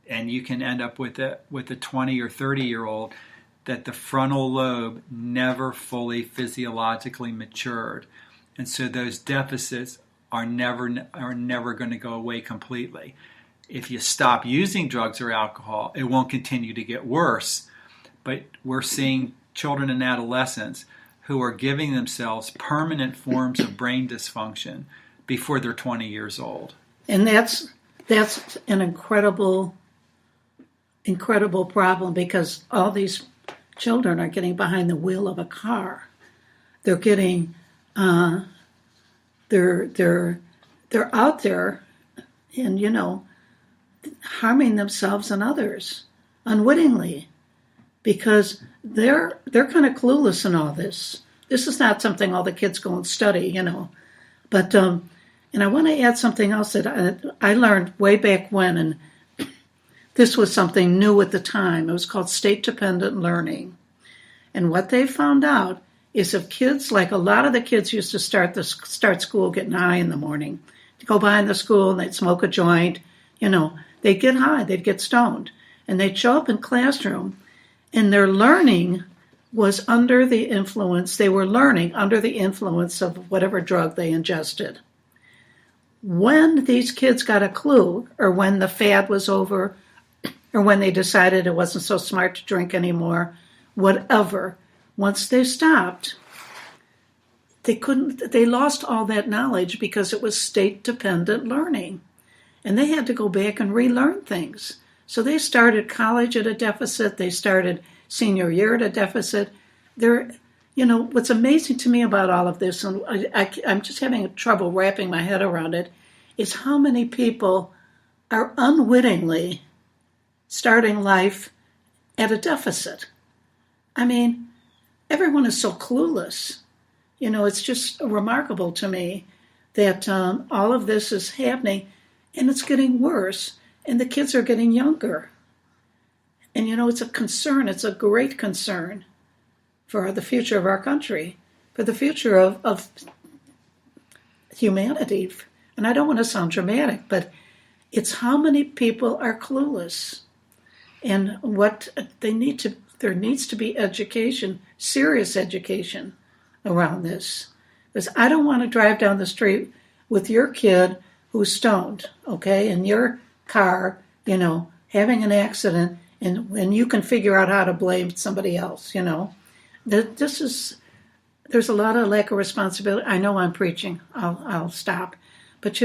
S2: you can end up with a 20 or 30-year-old that the frontal lobe never fully physiologically matured, and so those deficits are never going to go away completely. If you stop using drugs or alcohol, it won't continue to get worse. But we're seeing children and adolescents who are giving themselves permanent forms of brain dysfunction before they're 20 years old.
S1: And that's an incredible problem, because all these children are getting behind the wheel of a car. They're getting they're out there and harming themselves and others unwittingly, because they're kind of clueless in all this. This is not something all the kids go and study, But and I want to add something else that I learned way back when, and this was something new at the time. It was called state-dependent learning. And what they found out is if kids, like a lot of the kids used to start school getting high in the morning, to go behind the school and they'd smoke a joint, they'd get high, they'd get stoned, and they'd show up in classroom, and their learning was under the influence. They were learning under the influence of whatever drug they ingested. When these kids got a clue, or when the fad was over, or when they decided it wasn't so smart to drink anymore, whatever, once they stopped, they lost all that knowledge because it was state-dependent learning. And they had to go back and relearn things. So they started college at a deficit. They started senior year at a deficit. What's amazing to me about all of this, and I'm just having trouble wrapping my head around it, is how many people are unwittingly starting life at a deficit. I mean, everyone is so clueless. It's just remarkable to me that all of this is happening, and it's getting worse, and the kids are getting younger. And it's a concern. It's a great concern for the future of our country, for the future of humanity. And I don't want to sound dramatic, but it's how many people are clueless. And what there needs to be education, serious education around this. Because I don't want to drive down the street with your kid who's stoned, okay, in your car, having an accident, and you can figure out how to blame somebody else, There's a lot of lack of responsibility. I know I'm preaching. I'll stop. But,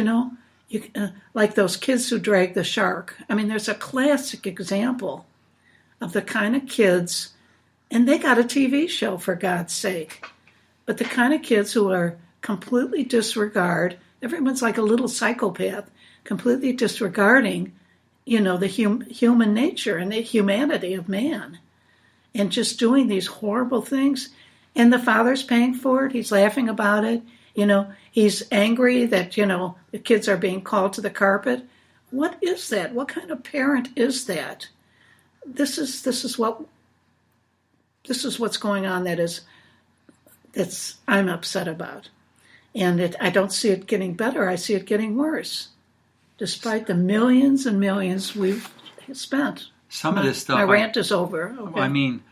S1: like those kids who drag the shark. I mean, there's a classic example of the kind of kids, and they got a TV show, for God's sake, but the kind of kids who are completely disregard, everyone's like a little psychopath, completely disregarding, the human nature and the humanity of man, and just doing these horrible things. And the father's paying for it. He's laughing about it. He's angry that, the kids are being called to the carpet. What is that? What kind of parent is that? this is what's going on that's I'm upset about. And I don't see it getting better. I see it getting worse, despite the millions and millions we've spent.
S2: Some of this stuff.
S1: My rant is over. Okay.
S2: I mean,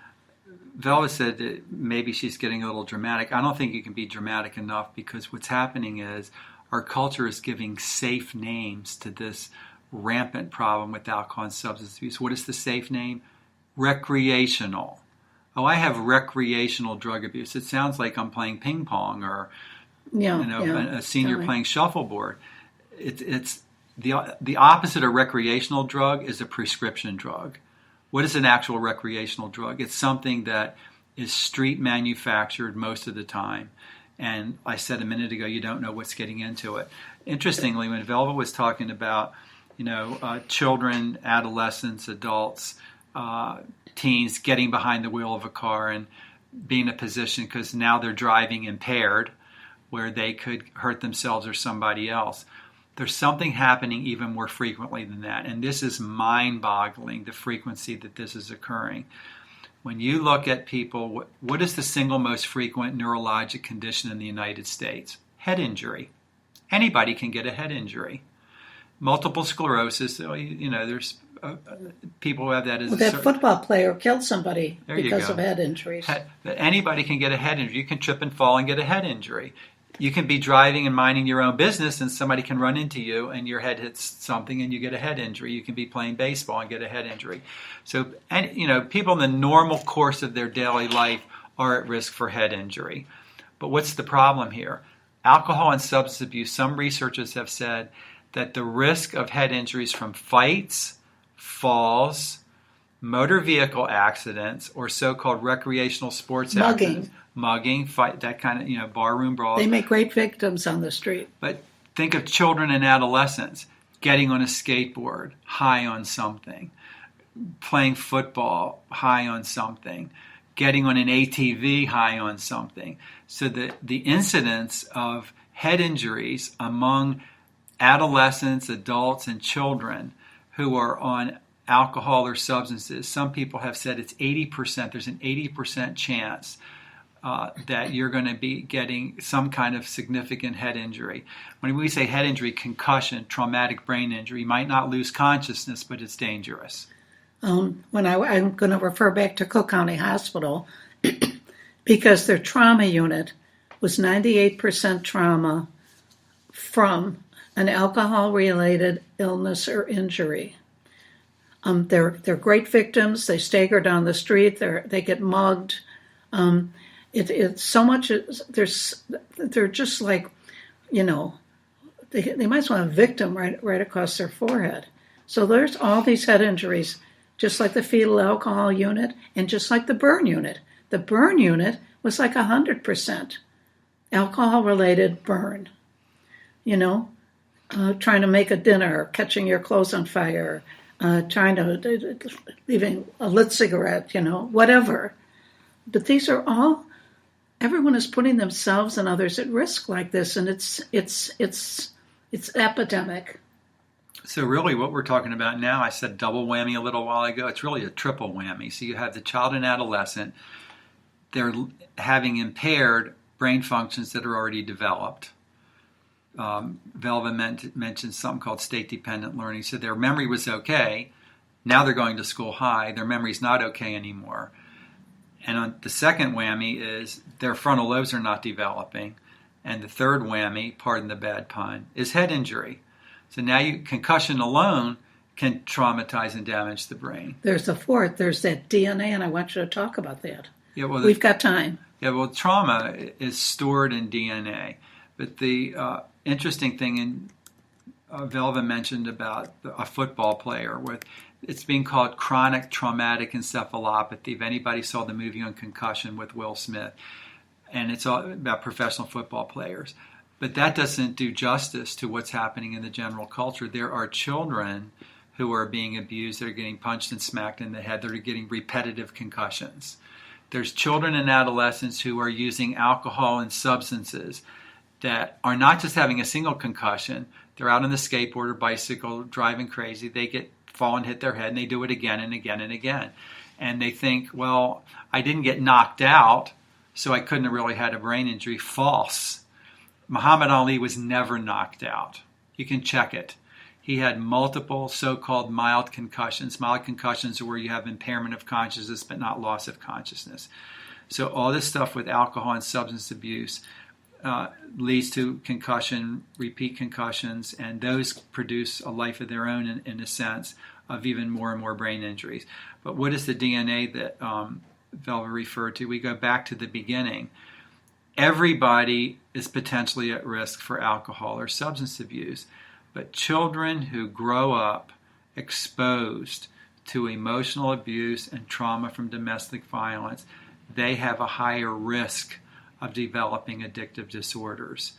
S2: Velva said that maybe she's getting a little dramatic. I don't think you can be dramatic enough, because what's happening is our culture is giving safe names to this rampant problem with alcohol and substance abuse. What is the safe name? Recreational. Oh, I have recreational drug abuse. It sounds like I'm playing ping pong or a senior playing shuffleboard. It's the opposite of recreational drug is a prescription drug. What is an actual recreational drug? It's something that is street manufactured most of the time. And I said a minute ago, you don't know what's getting into it. Interestingly, when Velva was talking about, children, adolescents, adults, teens getting behind the wheel of a car and being in a position because now they're driving impaired where they could hurt themselves or somebody else. There's something happening even more frequently than that. And this is mind-boggling, the frequency that this is occurring. When you look at people, what is the single most frequent neurologic condition in the United States? Head injury. Anybody can get a head injury. Multiple sclerosis, there's people who have that as
S1: that football player killed somebody because of head injuries.
S2: Anybody can get a head injury. You can trip and fall and get a head injury. You can be driving and minding your own business and somebody can run into you and your head hits something and you get a head injury. You can be playing baseball and get a head injury. So, people in the normal course of their daily life are at risk for head injury. But what's the problem here? Alcohol and substance abuse, some researchers have said that the risk of head injuries from fights, falls, motor vehicle accidents, or so-called recreational sports accidents, mugging, fight, that kind of, barroom brawls.
S1: They make great victims on the street.
S2: But think of children and adolescents getting on a skateboard, high on something, playing football, high on something, getting on an ATV, high on something. So the incidence of head injuries among adolescents, adults, and children who are on alcohol or substances, some people have said it's 80%. There's an 80% chance that you're going to be getting some kind of significant head injury. When we say head injury, concussion, traumatic brain injury, you might not lose consciousness, but it's dangerous.
S1: I'm going to refer back to Cook County Hospital because their trauma unit was 98% trauma from an alcohol-related illness or injury. They're great victims. They stagger down the street. They get mugged. It's so much. They're just like, they might as well have a victim right across their forehead. So there's all these head injuries, just like the fetal alcohol unit and just like the burn unit. The burn unit was like 100% alcohol-related burn. Trying to make a dinner, catching your clothes on fire, leaving a lit cigarette, whatever. But these are all, everyone is putting themselves and others at risk like this, and it's epidemic.
S2: So really what we're talking about now, I said double whammy a little while ago, it's really a triple whammy. So you have the child and adolescent, they're having impaired brain functions that are already developed. Velva mentioned something called state-dependent learning. So their memory was okay. Now they're going to school high. Their memory's not okay anymore. And on the second whammy is their frontal lobes are not developing. And the third whammy, pardon the bad pun, is head injury. So now concussion alone can traumatize and damage the brain.
S1: There's a fourth. There's that DNA, and I want you to talk about that.
S2: Yeah, well,
S1: we've got time.
S2: Yeah, well, trauma is stored in DNA. But the interesting thing, Velva mentioned about a football player it's being called chronic traumatic encephalopathy. If anybody saw the movie on concussion with Will Smith, and it's all about professional football players. But that doesn't do justice to what's happening in the general culture. There are children who are being abused, that are getting punched and smacked in the head, that are getting repetitive concussions. There's children and adolescents who are using alcohol and substances that are not just having a single concussion. They're out on the skateboard or bicycle driving crazy. They get fall and hit their head, and they do it again and again and again. And they think, well, I didn't get knocked out, so I couldn't have really had a brain injury. False. Muhammad Ali was never knocked out. You can check it. He had multiple so-called mild concussions. Mild concussions are where you have impairment of consciousness but not loss of consciousness. So all this stuff with alcohol and substance abuse leads to concussion, repeat concussions, and those produce a life of their own in a sense of even more and more brain injuries. But what is the DNA that Velva referred to? We go back to the beginning. Everybody is potentially at risk for alcohol or substance abuse, but children who grow up exposed to emotional abuse and trauma from domestic violence, they have a higher risk of developing addictive disorders.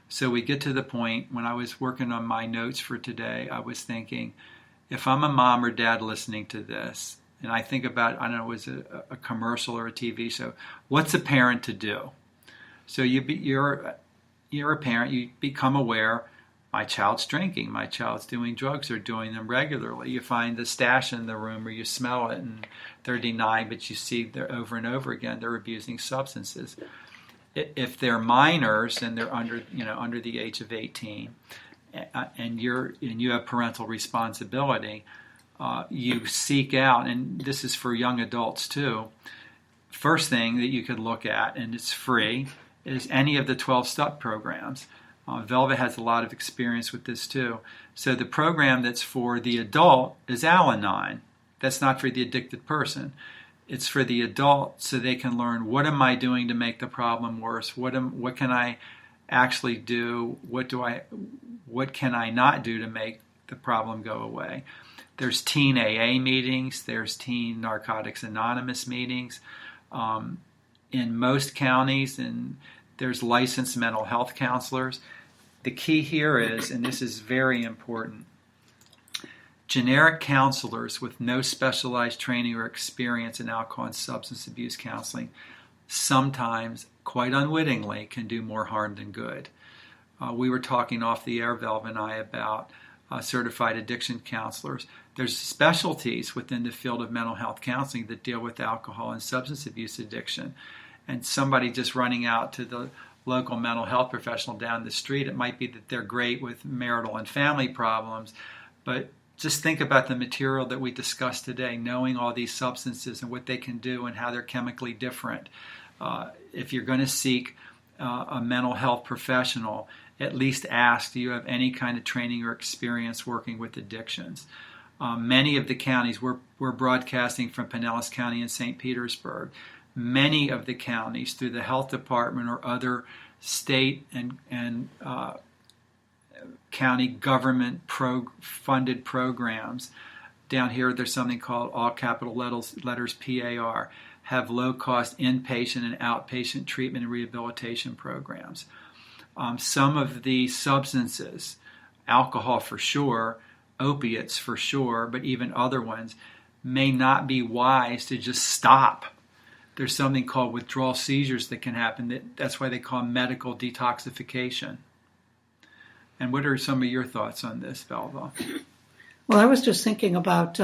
S2: So we get to the point, when I was working on my notes for today, I was thinking, if I'm a mom or dad listening to this, and I think about, I don't know, was it a commercial or a TV show, what's a parent to do? So you're a parent, you become aware, my child's drinking, my child's doing drugs, or doing them regularly. You find the stash in the room, or you smell it, and they're denying, but you see they're over and over again, they're abusing substances. If they're minors and they're under the age of 18, and you have parental responsibility, you seek out, and this is for young adults too. First thing that you could look at, and it's free, is any of the 12-step programs. Velva has a lot of experience with this too. So the program that's for the adult is Al-Anon. That's not for the addicted person. It's for the adult, so they can learn, what am I doing to make the problem worse? What can I actually do? What can I not do to make the problem go away? There's teen AA meetings. There's teen Narcotics Anonymous meetings. In most counties, and there's licensed mental health counselors. The key here is, and this is very important, generic counselors with no specialized training or experience in alcohol and substance abuse counseling sometimes, quite unwittingly, can do more harm than good. We were talking off the air, Velva and I, about certified addiction counselors. There's specialties within the field of mental health counseling that deal with alcohol and substance abuse addiction. And somebody just running out to the local mental health professional down the street, it might be that they're great with marital and family problems, but just think about the material that we discussed today, knowing all these substances and what they can do and how they're chemically different. If you're going to seek a mental health professional, at least ask, do you have any kind of training or experience working with addictions? Many of the counties, we're broadcasting from Pinellas County and St. Petersburg. Many of the counties, through the health department or other state and county government funded programs. Down here, there's something called, all capital letters PAR, have low-cost inpatient and outpatient treatment and rehabilitation programs. Some of the substances, alcohol for sure, opiates for sure, but even other ones, may not be wise to just stop. There's something called withdrawal seizures that can happen. That's why they call medical detoxification. And what are some of your thoughts on this, Velva?
S1: Well, I was just thinking about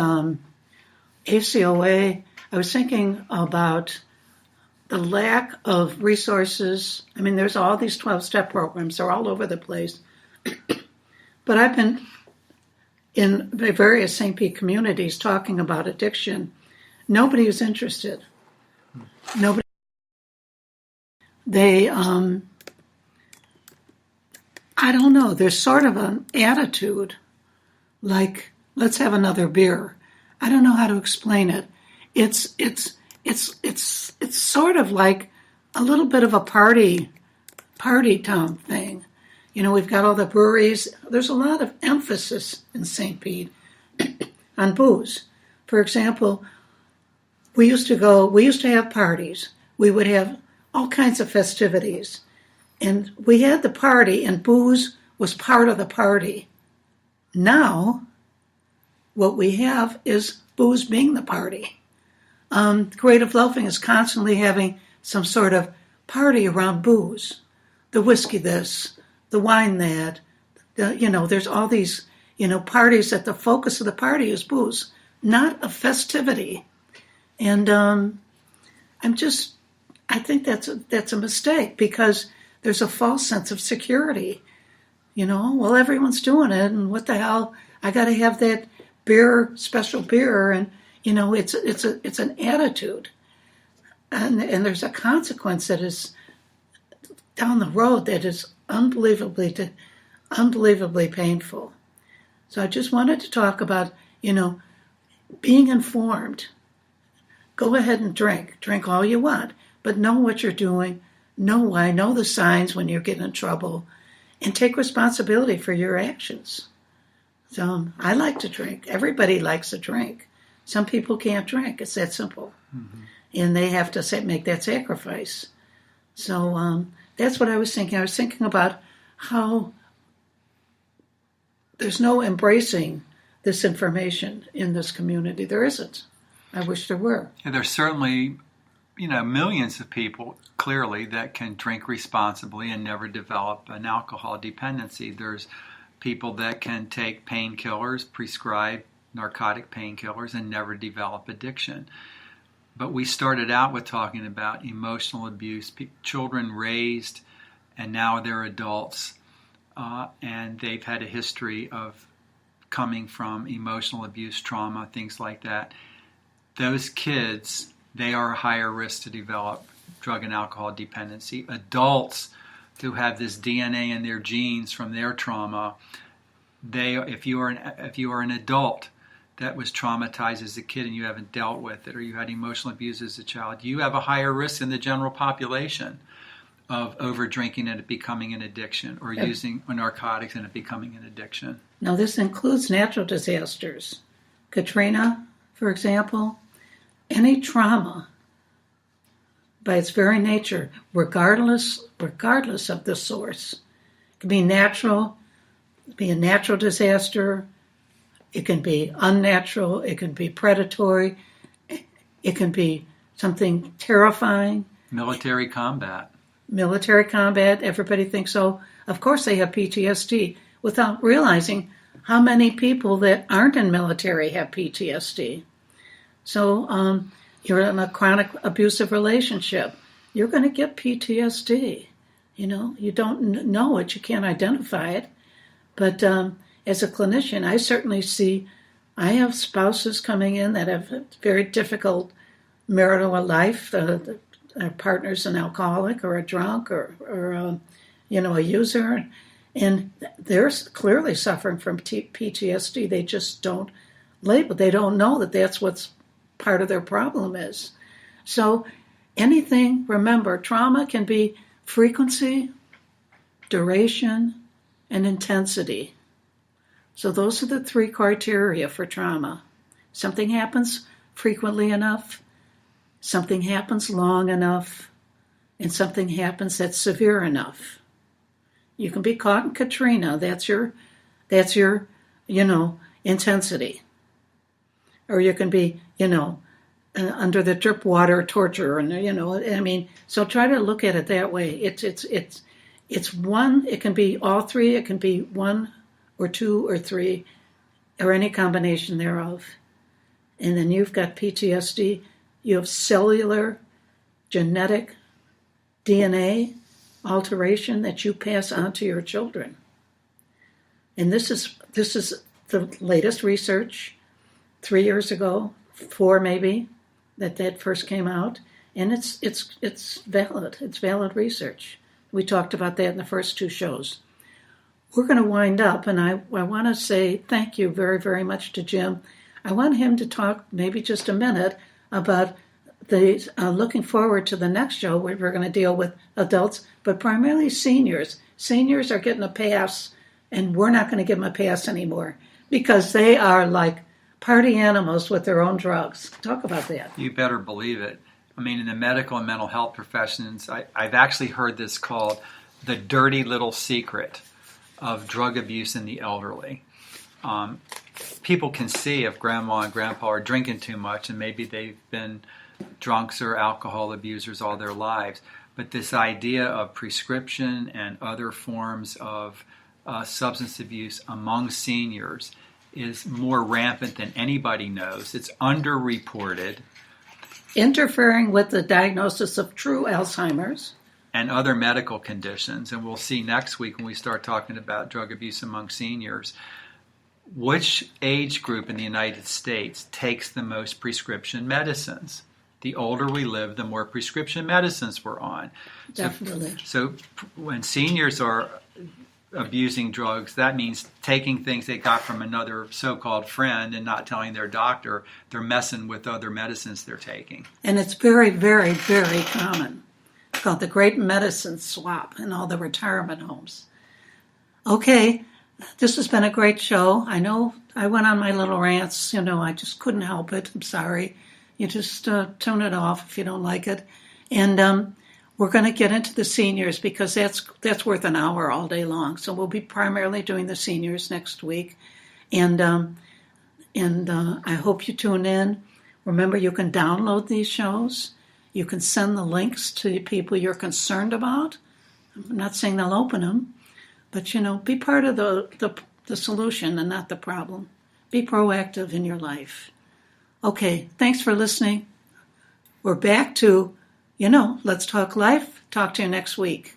S1: ACOA. I was thinking about the lack of resources. I mean, there's all these 12-step programs. They're all over the place. But I've been in various St. Pete communities talking about addiction. Nobody is interested. Nobody. They, I don't know. There's sort of an attitude like, let's have another beer. I don't know how to explain it. It's sort of like a little bit of a party town thing. You know, we've got all the breweries. There's a lot of emphasis in St. Pete on booze. For example, we used to have parties. We would have all kinds of festivities. And we had the party, and booze was part of the party. Now, what we have is booze being the party. Creative Loafing is constantly having some sort of party around booze. The whiskey this, the wine that, there's all these, parties that the focus of the party is booze, not a festivity. And I think that's a mistake, because there's a false sense of security. Well, everyone's doing it, and what the hell? I got to have that beer, special beer, and it's an attitude, and there's a consequence that is down the road that is unbelievably painful. So I just wanted to talk about being informed. Go ahead and drink all you want, but know what you're doing, know why, know the signs when you're getting in trouble, and take responsibility for your actions. So I like to drink. Everybody likes to drink. Some people can't drink. It's that simple. Mm-hmm. And they have to make that sacrifice. So that's what I was thinking. I was thinking about how there's no embracing this information in this community. There isn't. I wish there were.
S2: Yeah, there's certainly, millions of people, clearly, that can drink responsibly and never develop an alcohol dependency. There's people that can take painkillers, prescribed narcotic painkillers, and never develop addiction. But we started out with talking about emotional abuse, children raised, and now they're adults, and they've had a history of coming from emotional abuse, trauma, things like that. Those kids, they are a higher risk to develop drug and alcohol dependency. Adults who have this DNA in their genes from their trauma, if you are an adult that was traumatized as a kid and you haven't dealt with it, or you had emotional abuse as a child, you have a higher risk than the general population of over drinking and it becoming an addiction, or using narcotics and it becoming an addiction.
S1: Now, this includes natural disasters. Katrina, for example, any trauma by its very nature, regardless of the source. It can be natural, it can be a natural disaster, it can be unnatural, it can be predatory, it can be something terrifying.
S2: Military combat,
S1: everybody thinks, oh, of course they have PTSD, without realizing how many people that aren't in military have PTSD. So you're in a chronic abusive relationship, you're going to get PTSD. You don't know it, you can't identify it. But as a clinician, I certainly see, I have spouses coming in that have a very difficult marital life. Their partner's an alcoholic or a drunk or a user. And they're clearly suffering from PTSD. They just don't label. They don't know that that's what's part of their problem is. So anything, remember, trauma can be frequency, duration, and intensity. So those are the three criteria for trauma. Something happens frequently enough, something happens long enough, and something happens that's severe enough. You can be caught in Katrina, that's your intensity. Or you can be, under the drip water torture, and so try to look at it that way. It's one, it can be all three, it can be one or two or three, or any combination thereof. And then you've got PTSD, you have cellular, genetic, DNA alteration that you pass on to your children. And this is the latest research, 3 years ago, 4 maybe, that first came out, and it's valid. It's valid research. We talked about that in the first 2 shows. We're going to wind up, and I want to say thank you very, very much to Jim. I want him to talk maybe just a minute about looking forward to the next show where we're going to deal with adults, but primarily seniors. Seniors are getting a pass, and we're not going to give them a pass anymore because they are like party animals with their own drugs. Talk about that.
S2: You better believe it. In the medical and mental health professions, I've actually heard this called the dirty little secret of drug abuse in the elderly. People can see if grandma and grandpa are drinking too much, and maybe they've been drunks or alcohol abusers all their lives. But this idea of prescription and other forms of substance abuse among seniors is more rampant than anybody knows. It's underreported.
S1: Interfering with the diagnosis of true Alzheimer's.
S2: And other medical conditions. And we'll see next week when we start talking about drug abuse among seniors, which age group in the United States takes the most prescription medicines. The older we live, the more prescription medicines we're on.
S1: Definitely.
S2: So when seniors are abusing drugs, that means taking things they got from another so-called friend and not telling their doctor. They're messing with other medicines they're taking.
S1: And it's very, very, very common. It's called the Great Medicine Swap in all the retirement homes. Okay, this has been a great show. I know I went on my little rants. I just couldn't help it. I'm sorry. You just tune it off if you don't like it. And we're going to get into the seniors because that's worth an hour all day long. So we'll be primarily doing the seniors next week. And I hope you tune in. Remember, you can download these shows. You can send the links to people you're concerned about. I'm not saying they'll open them, but, be part of the solution and not the problem. Be proactive in your life. Okay, thanks for listening. We're back to, Let's Talk Life. Talk to you next week.